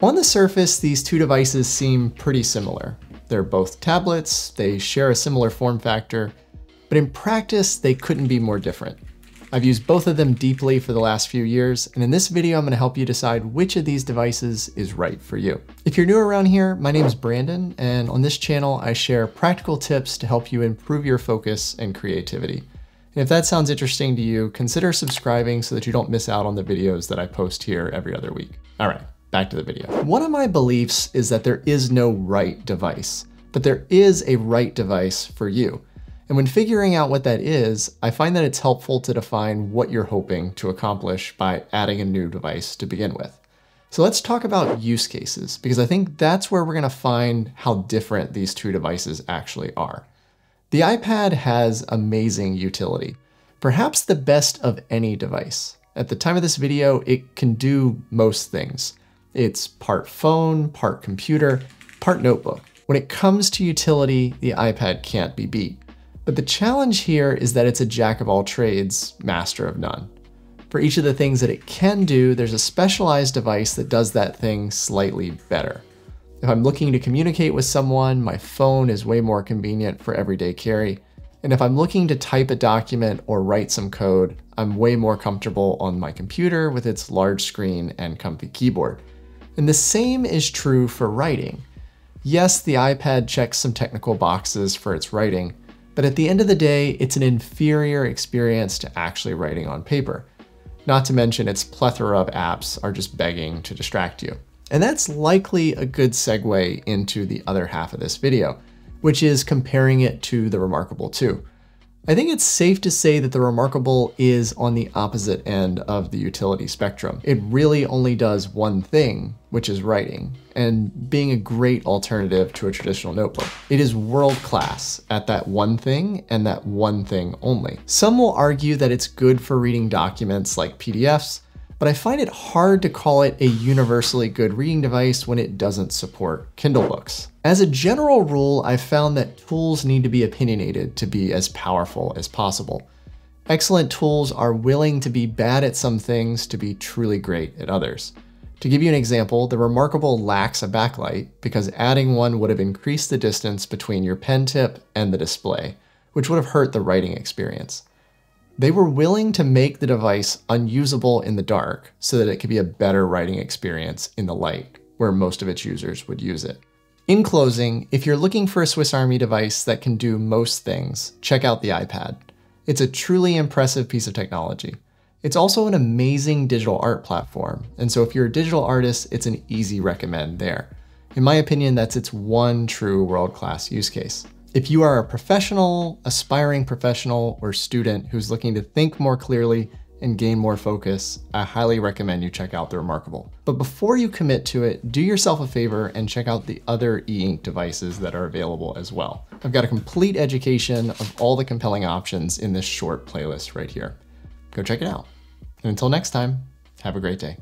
On the surface, these two devices seem pretty similar. They're both tablets, they share a similar form factor, but in practice, they couldn't be more different. I've used both of them deeply for the last few years, and in this video, I'm gonna help you decide which of these devices is right for you. If you're new around here, my name is Brandon, and on this channel, I share practical tips to help you improve your focus and creativity. And if that sounds interesting to you, consider subscribing so that you don't miss out on the videos that I post here every other week. All right, back to the video. One of my beliefs is that there is no right device, but there is a right device for you. And when figuring out what that is, I find that it's helpful to define what you're hoping to accomplish by adding a new device to begin with. So let's talk about use cases, because I think that's where we're gonna find how different these two devices actually are. The iPad has amazing utility, perhaps the best of any device. At the time of this video, it can do most things. It's part phone, part computer, part notebook. When it comes to utility, the iPad can't be beat. But the challenge here is that it's a jack of all trades, master of none. For each of the things that it can do, there's a specialized device that does that thing slightly better. If I'm looking to communicate with someone, my phone is way more convenient for everyday carry. And if I'm looking to type a document or write some code, I'm way more comfortable on my computer with its large screen and comfy keyboard. And the same is true for writing. Yes, the iPad checks some technical boxes for its writing, but at the end of the day, it's an inferior experience to actually writing on paper. Not to mention its plethora of apps are just begging to distract you. And that's likely a good segue into the other half of this video, which is comparing it to the reMarkable 2. I think it's safe to say that the reMarkable is on the opposite end of the utility spectrum. It really only does one thing, which is writing, and being a great alternative to a traditional notebook. It is world-class at that one thing and that one thing only. Some will argue that it's good for reading documents like PDFs, but I find it hard to call it a universally good reading device when it doesn't support Kindle books. As a general rule, I've found that tools need to be opinionated to be as powerful as possible. Excellent tools are willing to be bad at some things to be truly great at others. To give you an example, the reMarkable lacks a backlight because adding one would have increased the distance between your pen tip and the display, which would have hurt the writing experience. They were willing to make the device unusable in the dark so that it could be a better writing experience in the light, where most of its users would use it. In closing, if you're looking for a Swiss Army device that can do most things, check out the iPad. It's a truly impressive piece of technology. It's also an amazing digital art platform, and so if you're a digital artist, it's an easy recommend there. In my opinion, that's its one true world-class use case. If you are a professional, aspiring professional, or student who's looking to think more clearly and gain more focus, I highly recommend you check out the reMarkable. But before you commit to it, do yourself a favor and check out the other eink devices that are available as well. I've got a complete education of all the compelling options in this short playlist right here. Go check it out. And until next time, have a great day.